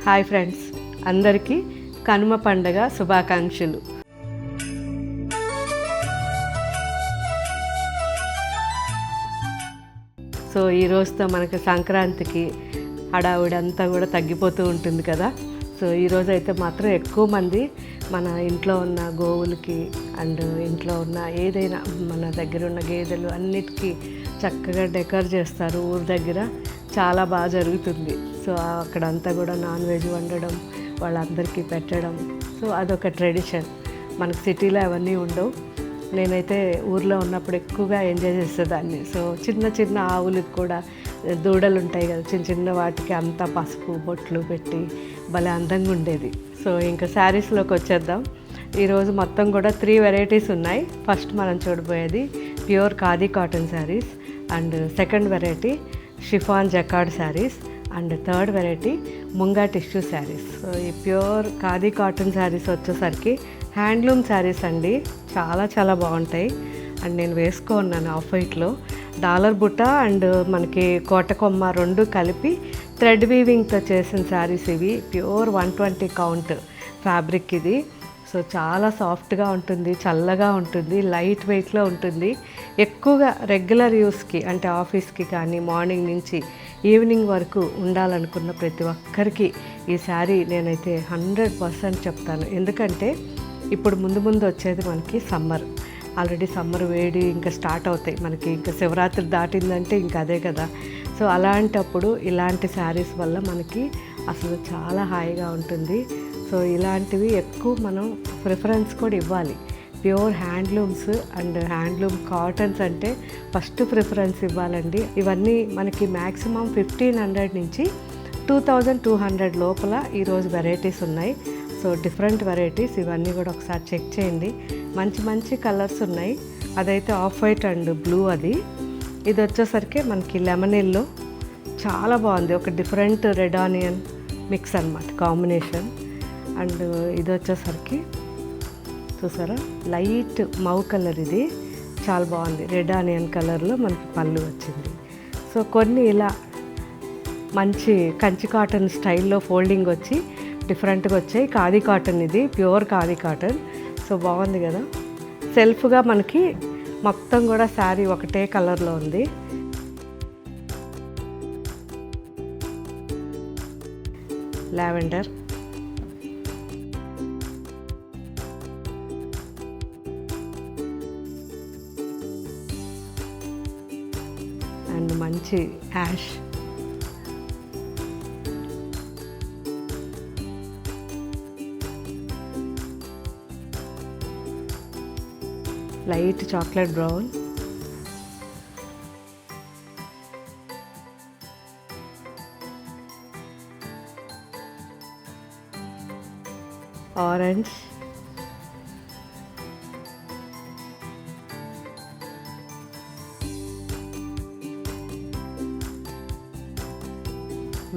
Hi friends, అందరికీ కనుమ పండగ శుభాకాంక్షలు. సో ఈ రోజుతో మనకి సంక్రాంతికి హడావుడి అంతా కూడా తగ్గిపోతూ ఉంటుంది కదా. సో ఈరోజు అయితే మాత్రం ఎక్కువ మంది మన ఇంట్లో ఉన్న గోవులకి అండ్ ఇంట్లో ఉన్న ఏదైనా మన దగ్గర ఉన్న గేదెలు అన్నిటికీ చక్కగా డెకర్ చేస్తారు. ఊరి దగ్గర చాలా బాగా జరుగుతుంది. సో అక్కడంతా కూడా నాన్ వెజ్ వండడం, వాళ్ళందరికీ పెట్టడం, సో అదొక ట్రెడిషన్. మనకు సిటీలో అవన్నీ ఉండవు. నేనైతే ఊర్లో ఉన్నప్పుడు ఎక్కువగా ఎంజాయ్ చేసేదాన్ని. సో చిన్న చిన్న ఆవులకు కూడా దూడలు ఉంటాయి కదా, చిన్న చిన్న వాటికి అంతా పసుపు బొట్లు పెట్టి భలే అందంగా ఉండేది. సో ఇంకా శారీస్లోకి వచ్చేద్దాం. ఈరోజు మొత్తం కూడా 3 వెరైటీస్ ఉన్నాయి. ఫస్ట్ మనం చూడబోయేది pure khadi cotton saris, and second variety chiffon jacquard saris, and third variety munga tissue saris. So ఈ ప్యూర్ ఖాదీ కాటన్ శారీస్ వచ్చేసరికి హ్యాండ్లూమ్ శారీస్ అండి, చాలా చాలా బాగుంటాయి. అండ్ నేను వేసుకున్నాను ఆఫ్ వైట్లో డాలర్ బుట్ట అండ్ మనకి కోటకొమ్మ రెండు కలిపి థ్రెడ్ వీవింగ్తో చేసిన శారీస్ ఇవి. ప్యూర్ 120 కౌంట్ ఫ్యాబ్రిక్ ఇది. సో చాలా సాఫ్ట్గా ఉంటుంది, చల్లగా ఉంటుంది, లైట్ వెయిట్లో ఉంటుంది. ఎక్కువగా రెగ్యులర్ యూస్కి అంటే ఆఫీస్కి కానీ మార్నింగ్ నుంచి ఈవినింగ్ వరకు ఉండాలనుకున్న ప్రతి ఒక్కరికి ఈ శారీ నేనైతే 100% చెప్తాను. ఎందుకంటే ఇప్పుడు ముందు ముందు వచ్చేది మనకి సమ్మర్. ఆల్రెడీ సమ్మర్ వేడి ఇంకా స్టార్ట్ అవుతాయి మనకి. ఇంకా శివరాత్రి దాటిందంటే ఇంకా అదే కదా. సో అలాంటప్పుడు ఇలాంటి శారీస్ వల్ల మనకి అసలు చాలా హాయిగా ఉంటుంది. సో ఇలాంటివి ఎక్కువ మనం ప్రిఫరెన్స్ కూడా ఇవ్వాలి. Pure handlooms and handloom cottons అంటే ఫస్ట్ ప్రిఫరెన్స్ ఇవ్వాలండి. ఇవన్నీ మనకి మ్యాక్సిమం 1500 నుంచి 2200 లోపల ఈరోజు వెరైటీస్ ఉన్నాయి. సో డిఫరెంట్ వెరైటీస్ ఇవన్నీ కూడా ఒకసారి చెక్ చేయండి. మంచి మంచి కలర్స్ ఉన్నాయి. అదైతే ఆఫ్ వైట్ అండ్ బ్లూ అది. ఇది వచ్చేసరికి మనకి లెమన్ ఎల్లో చాలా బాగుంది. ఒక డిఫరెంట్ రెడ్ ఆనియన్ మిక్స్ అన్నమాట కాంబినేషన్. అండ్ ఇది వచ్చేసరికి చూసారా లైట్ మౌ కలర్, ఇది చాలా బాగుంది. రెడ్ ఆనియన్ కలర్లో మనకి పళ్ళు వచ్చింది. సో కొన్ని ఇలా మంచి కంచి కాటన్ స్టైల్లో ఫోల్డింగ్ వచ్చి డిఫరెంట్గా వచ్చాయి. ఖాదీ కాటన్, ఇది ప్యూర్ ఖాదీ కాటన్. సో బాగుంది కదా. సెల్ఫ్గా మనకి మొత్తం కూడా శారీ ఒకటే కలర్లో ఉంది. లావెండర్, అండ్ మంచి ash, light chocolate brown, orange,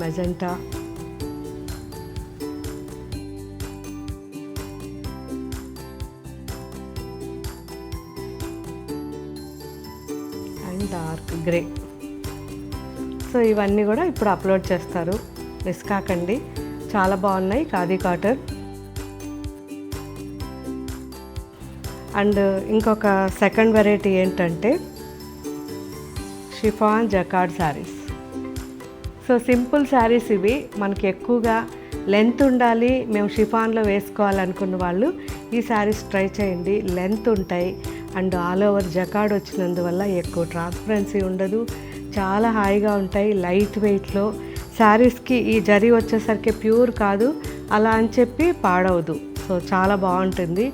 magenta, and dark grey. So ఇవన్నీ కూడా ఇప్పుడు అప్లోడ్ చేస్తారు, మిస్ కాకండి. చాలా బాగున్నాయి ఖాదీ కాటన్. అండ్ ఇంకొక సెకండ్ వెరైటీ ఏంటంటే chiffon jacquard saris. So simple saris ఇవి. మనకి ఎక్కువగా లెంత్ ఉండాలి, మేము షిఫాన్లో వేసుకోవాలనుకున్న వాళ్ళు ఈ శారీస్ ట్రై చేయండి. లెంత్ ఉంటాయి అండ్ ఆల్ ఓవర్ జకార్డ్ వచ్చినందువల్ల ఎక్కువ ట్రాన్స్పరెన్సీ ఉండదు, చాలా హాయిగా ఉంటాయి, లైట్ వెయిట్లో. శారీస్కి ఈ జరీ వచ్చేసరికి ప్యూర్ కాదు అలా అని చెప్పి పాడవదు. సో చాలా బాగుంటుంది,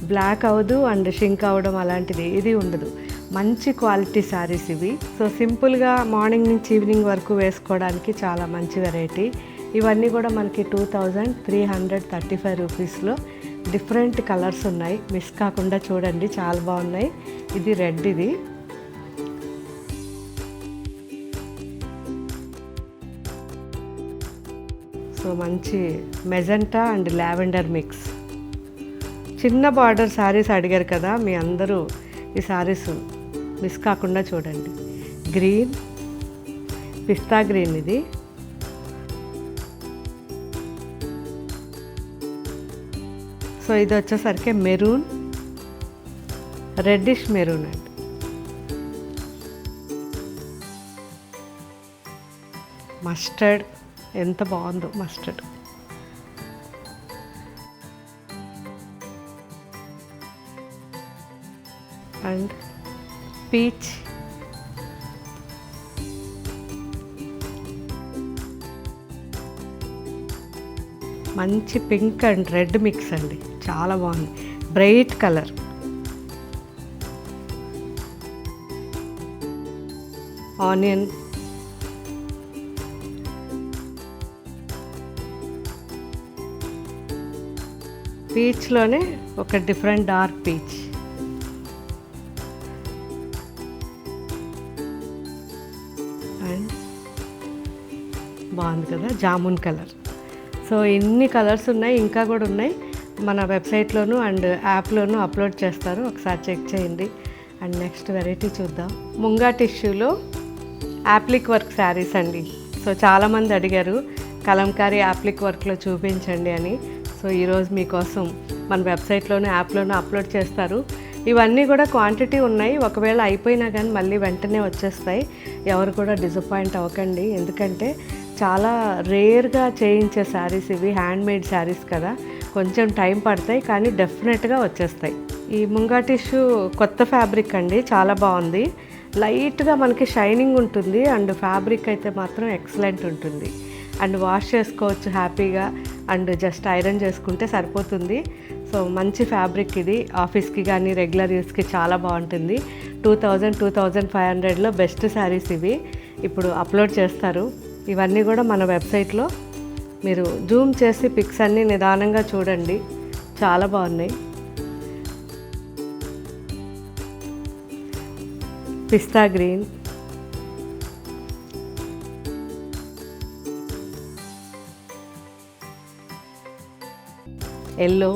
బ్లాక్ అవ్వదు అండ్ షింక్ అవ్వడం అలాంటిది ఏది ఉండదు. మంచి క్వాలిటీ శారీస్ ఇవి. సో సింపుల్గా మార్నింగ్ నుంచి ఈవినింగ్ వరకు వేసుకోవడానికి చాలా మంచి వెరైటీ. ఇవన్నీ కూడా మనకి 2335 రూపీస్లో డిఫరెంట్ కలర్స్ ఉన్నాయి. మిస్ కాకుండా చూడండి, చాలా బాగున్నాయి. ఇది రెడ్, ఇది సో మంచి మెజెంటా అండ్ లావెండర్ మిక్స్. చిన్న బార్డర్ శారీస్ అడిగారు కదా మీ అందరూ, ఈ శారీస్ మిస్ కాకుండా చూడండి. గ్రీన్, పిస్తా గ్రీన్, ఇది సో ఇది వచ్చేసరికి మెరూన్, రెడ్డిష్ మెరూన్ అండి. మస్టర్డ్, ఎంత బాగుందో మస్టర్డ్. అండ్ పీచ్, మంచి పింక్ అండ్ రెడ్ మిక్స్ అండి, చాలా బాగుంది, బ్రైట్ కలర్. ఆనియన్, పీచ్లోనే ఒక డిఫరెంట్ డార్క్ పీచ్. అండ్ బాగుంది కదా, జామున్ కలర్. సో ఇన్ని కలర్స్ ఉన్నాయి, ఇంకా కూడా ఉన్నాయి. మన వెబ్సైట్లోను అండ్ యాప్లోను అప్లోడ్ చేస్తారు, ఒకసారి చెక్ చేయండి. అండ్ నెక్స్ట్ వెరైటీ చూద్దాం. ముంగా టిష్యూలో యాప్లిక్ వర్క్ శారీస్ అండి. సో చాలామంది అడిగారు కలంకారీ యాప్లిక్ వర్క్లో చూపించండి అని. సో ఈరోజు మీకోసం మన వెబ్సైట్లోను యాప్లోనూ అప్లోడ్ చేస్తారు. ఇవన్నీ కూడా క్వాంటిటీ ఉన్నాయి, ఒకవేళ అయిపోయినా కానీ మళ్ళీ వెంటనే వచ్చేస్తాయి. ఎవరు కూడా డిసప్పాయింట్ అవ్వకండి, ఎందుకంటే చాలా రేర్గా చేయించే శారీస్ ఇవి, హ్యాండ్మేడ్ శారీస్ కదా, కొంచెం టైం పడతాయి కానీ డెఫినెట్గా వచ్చేస్తాయి. ఈ ముంగా టిష్యూ కొత్త ఫ్యాబ్రిక్ అండి, చాలా బాగుంది. లైట్గా మనకి షైనింగ్ ఉంటుంది అండ్ ఫ్యాబ్రిక్ అయితే మాత్రం ఎక్సలెంట్ ఉంటుంది. అండ్ వాష్ చేసుకోవచ్చు హ్యాపీగా, అండ్ జస్ట్ ఐరన్ చేసుకుంటే సరిపోతుంది. సో మంచి ఫ్యాబ్రిక్ ఇది, ఆఫీస్కి కానీ రెగ్యులర్ యూస్కి చాలా బాగుంటుంది. 2500లో బెస్ట్ శారీస్ ఇవి ఇప్పుడు అప్లోడ్ చేస్తారు. ఇవన్నీ కూడా మన వెబ్సైట్లో మీరు జూమ్ చేసి పిక్స్ అన్నీ నిదానంగా చూడండి, చాలా బాగున్నాయి. పిస్తా గ్రీన్, ఎల్లో,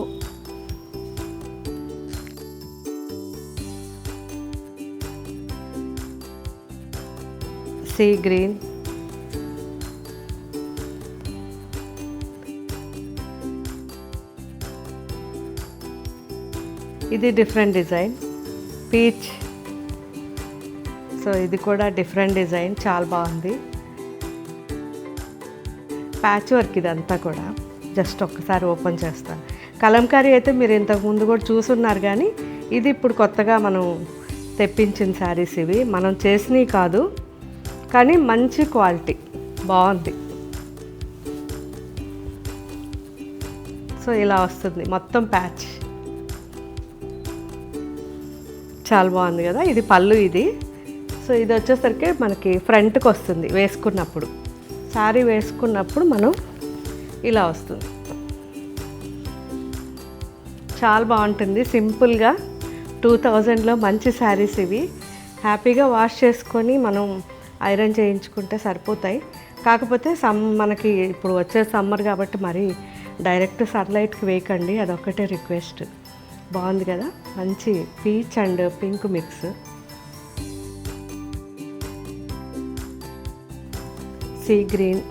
సీ గ్రీన్, ఇది డిఫరెంట్ డిజైన్, పీచ్. సో ఇది కూడా డిఫరెంట్ డిజైన్, చాలా బాగుంది. ప్యాచ్ వర్క్ ఇదంతా కూడా. జస్ట్ ఒక్కసారి ఓపెన్ చేస్తాను. కలంకారీ అయితే మీరు ఇంతకుముందు కూడా చూసున్నారు, కానీ ఇది ఇప్పుడు కొత్తగా మనం తెప్పించిన శారీస్ ఇవి. మనం చేసినవి కాదు కానీ మంచి క్వాలిటీ, బాగుంది. సో ఇలా వస్తుంది మొత్తం ప్యాచ్, చాలా బాగుంది కదా. ఇది పళ్ళు ఇది. సో ఇది వచ్చేసరికి మనకి ఫ్రంట్కి వస్తుంది వేసుకున్నప్పుడు, శారీ వేసుకున్నప్పుడు మనం ఇలా వస్తుంది, చాలా బాగుంటుంది. సింపుల్గా 2000లో మంచి శారీస్ ఇవి. హ్యాపీగా వాష్ చేసుకొని మనం ఐరన్ చేయించుకుంటే సరిపోతాయి. కాకపోతే మనకి ఇప్పుడు వచ్చే సమ్మర్ కాబట్టి మరి డైరెక్ట్ సన్లైట్కి వేయకండి, అదొక్కటే రిక్వెస్ట్. బాగుంది కదా, మంచి peach and pink mix. Sea green,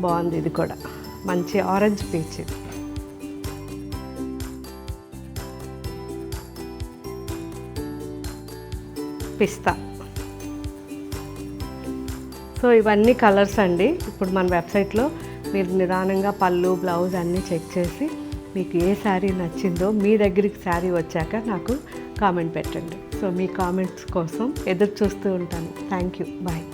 బాగుంది. ఇది కూడా మంచి ఆరెంజ్ పీచ్. పిస్తా. సో ఇవన్నీ కలర్స్ అండి. ఇప్పుడు మన వెబ్సైట్లో మీరు నిదానంగా పళ్ళు, బ్లౌజ్ అన్నీ చెక్ చేసి మీకు ఏ శారీ నచ్చిందో మీ దగ్గరికి శారీ వచ్చాక నాకు కామెంట్ పెట్టండి. సో మీ కామెంట్స్ కోసం ఎదురు చూస్తూ ఉంటాను. Thank you, bye.